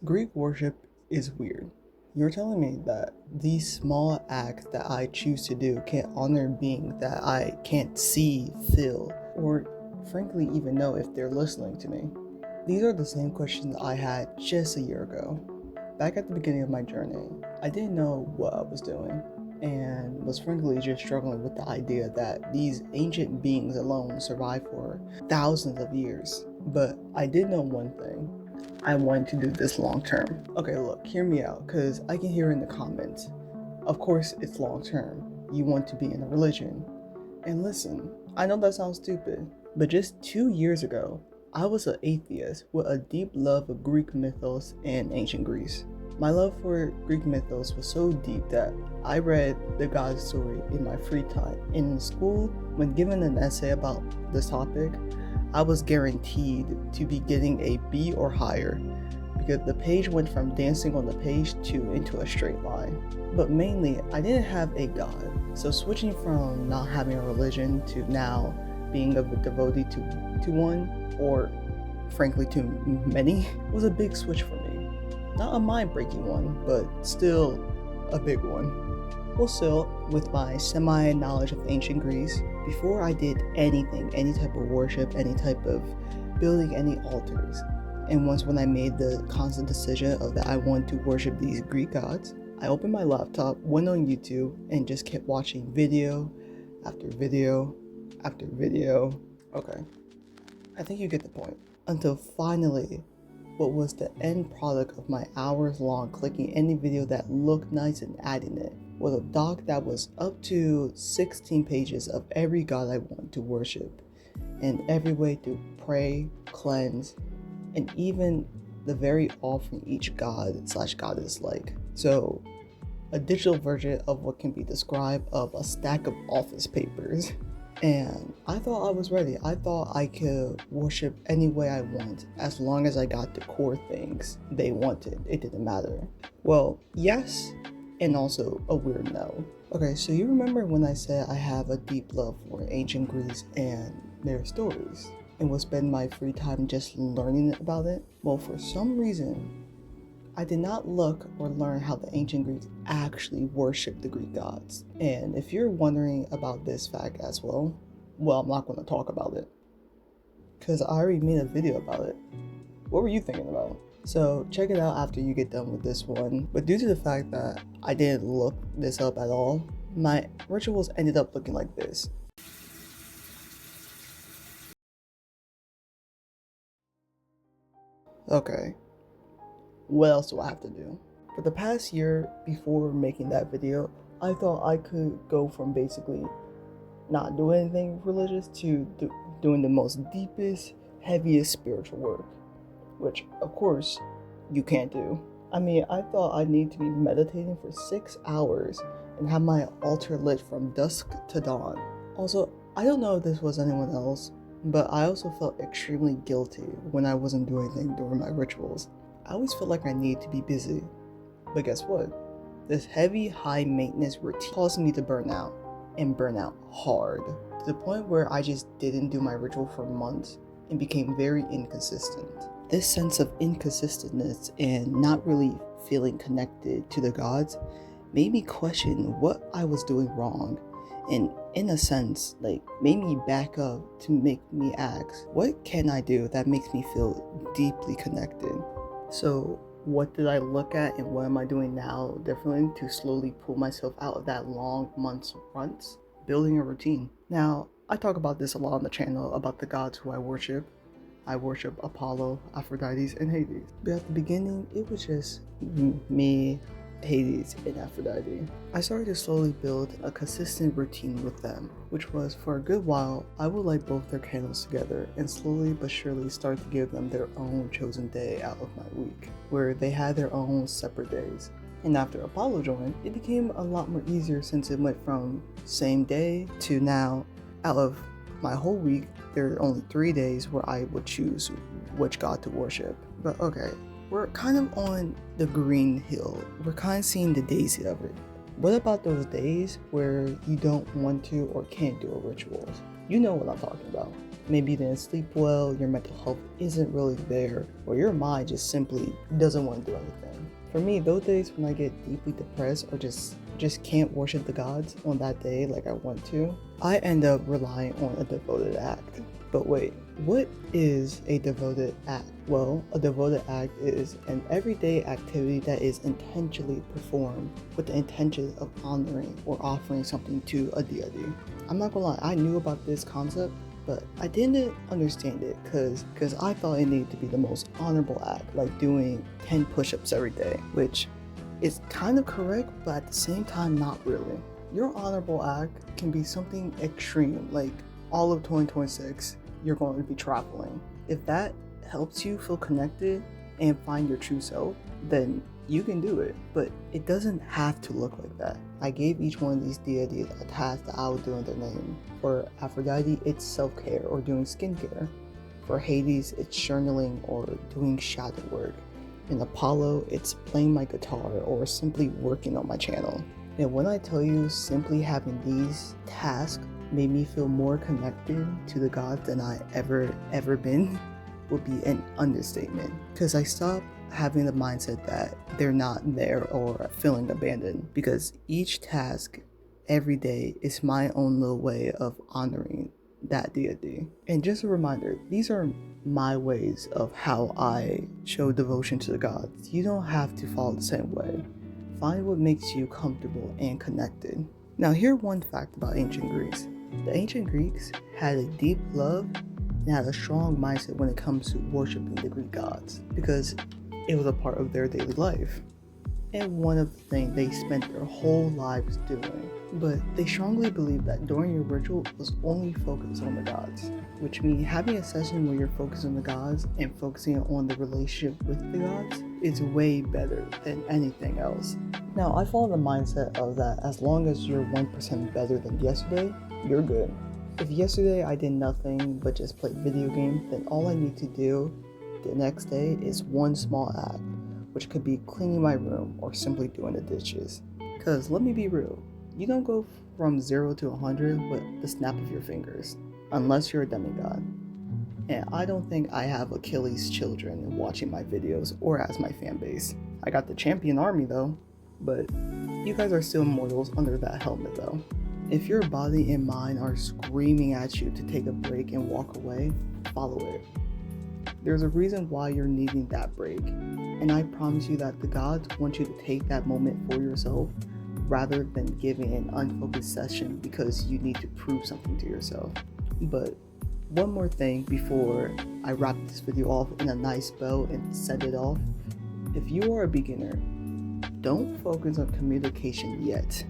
Greek worship is weird. You're telling me that these small acts that I choose to do can honor beings that I can't see, feel, or frankly even know if they're listening to me. These are the same questions I had just a year ago. Back at the beginning of my journey, I didn't know what I was doing and was frankly just struggling with the idea that these ancient beings alone survived for thousands of years. But I did know one thing. I wanted to do this long term. Okay, look, hear me out, because I can hear in the comments. Of course, it's long term. You want to be in a religion. And listen, I know that sounds stupid, but just 2 years ago, I was an atheist with a deep love of Greek mythos and ancient Greece. My love for Greek mythos was so deep that I read the God story in my free time. In school, when given an essay about this topic, I was guaranteed to be getting a B or higher because the page went from dancing on the page to into a straight line. But mainly, I didn't have a God, so switching from not having a religion to now being a devotee to one, or frankly to many, was a big switch for me. Not a mind-breaking one, but still a big one. Also, with my semi-knowledge of ancient Greece, before I did anything, any type of worship, any type of building any altars, and once when I made the constant decision of that I wanted to worship these Greek gods, I opened my laptop, went on YouTube, and just kept watching video after video after video. Okay, I think you get the point. Until finally, what was the end product of my hours long clicking any video that looked nice and adding it was a doc that was up to 16 pages of every god I want to worship, and every way to pray, cleanse, and even the very offering each god slash goddess like. So, a digital version of what can be described of a stack of office papers. And I thought I was ready. I thought I could worship any way I want as long as I got the core things they wanted. It didn't matter. Well, yes, and also a weird no. Okay, so you remember when I said I have a deep love for ancient Greece and their stories, and will spend my free time just learning about it? Well, for some reason, I did not look or learn how the ancient Greeks actually worshipped the Greek gods. And if you're wondering about this fact as well, I'm not going to talk about it, because I already made a video about it. What were you thinking about? So check it out after you get done with this one. But due to the fact that I didn't look this up at all, my rituals ended up looking like this. Okay, what else do I have to do? For the past year before making that video, I thought I could go from basically not doing anything religious to doing the most deepest, heaviest spiritual work, which of course you can't do. I mean, I thought I'd need to be meditating for 6 hours and have my altar lit from dusk to dawn. Also, I don't know if this was anyone else, but I also felt extremely guilty when I wasn't doing anything during my rituals. I always felt like I need to be busy. But guess what? This heavy, high maintenance routine caused me to burn out, and burn out hard, to the point where I just didn't do my ritual for months and became very inconsistent. This sense of inconsistentness and not really feeling connected to the gods made me question what I was doing wrong, and in a sense, made me back up to make me ask, what can I do that makes me feel deeply connected? So what did I look at and what am I doing now differently to slowly pull myself out of that long months runs? Building a routine. Now, I talk about this a lot on the channel about the gods who I worship. I worship Apollo, Aphrodite, and Hades. But at the beginning, it was just me, Hades, and Aphrodite. I started to slowly build a consistent routine with them, which was for a good while, I would light both their candles together and slowly but surely start to give them their own chosen day out of my week, where they had their own separate days. And after Apollo joined, it became a lot more easier since it went from same day to now, out of my whole week, there are only 3 days where I would choose which god to worship. But okay, we're kind of on the green hill. We're kind of seeing the daisy of it. What about those days where you don't want to or can't do a rituals? You know what I'm talking about. Maybe you didn't sleep well, your mental health isn't really there, or your mind just simply doesn't want to do anything. For me, those days when I get deeply depressed or just can't worship the gods on that day like I want to, I end up relying on a devoted act. But wait, what is a devoted act? Well, a devoted act is an everyday activity that is intentionally performed with the intention of honoring or offering something to a deity. I'm not gonna lie, I knew about this concept, but I didn't understand it because I thought it needed to be the most honorable act, like doing 10 push-ups every day, which is kind of correct, but at the same time, not really. Your honorable act can be something extreme, like all of 2026, you're going to be traveling. If that helps you feel connected and find your true self, then you can do it, but it doesn't have to look like that. I gave each one of these deities a task that I would do in their name. For Aphrodite, it's self-care or doing skincare. For Hades, it's journaling or doing shadow work. In Apollo, it's playing my guitar or simply working on my channel. And when I tell you simply having these tasks made me feel more connected to the gods than I ever been, would be an understatement. Because I stopped having the mindset that they're not there or feeling abandoned, because each task every day is my own little way of honoring that deity. And just a reminder, these are my ways of how I show devotion to the gods. You don't have to follow the same way. Find what makes you comfortable and connected. Now, here's one fact about ancient Greeks. The ancient Greeks had a deep love and had a strong mindset when it comes to worshiping the Greek gods, because it was a part of their daily life and one of the things they spent their whole lives doing. But they strongly believed that during your ritual was only focused on the gods, which means having a session where you're focused on the gods and focusing on the relationship with the gods is way better than anything else. Now, I follow the mindset of that as long as you're 1% better than yesterday, you're good. If yesterday I did nothing but just play video games, then all I need to do the next day is one small act, which could be cleaning my room or simply doing the dishes. Cause let me be real, you don't go from 0 to 100 with the snap of your fingers, unless you're a demigod. And I don't think I have Achilles' children watching my videos or as my fan base. I got the champion army though, but you guys are still mortals under that helmet though. If your body and mind are screaming at you to take a break and walk away, follow it. There's a reason why you're needing that break, and I promise you that the gods want you to take that moment for yourself rather than giving an unfocused session because you need to prove something to yourself. But one more thing before I wrap this video off in a nice bow and set it off. If you are a beginner, don't focus on communication yet.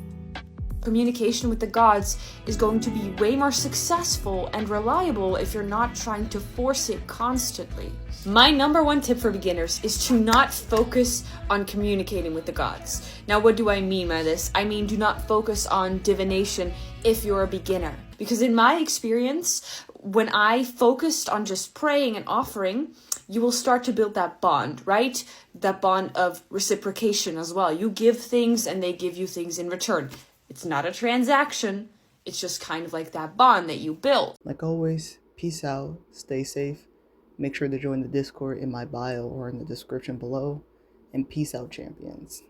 Communication with the gods is going to be way more successful and reliable if you're not trying to force it constantly. My number one tip for beginners is to not focus on communicating with the gods. Now, what do I mean by this? I mean, do not focus on divination if you're a beginner. Because in my experience, when I focused on just praying and offering, you will start to build that bond, right? That bond of reciprocation as well. You give things and they give you things in return. It's not a transaction. It's just kind of like that bond that you build. Like always, peace out, stay safe. Make sure to join the Discord in my bio or in the description below. And peace out, champions.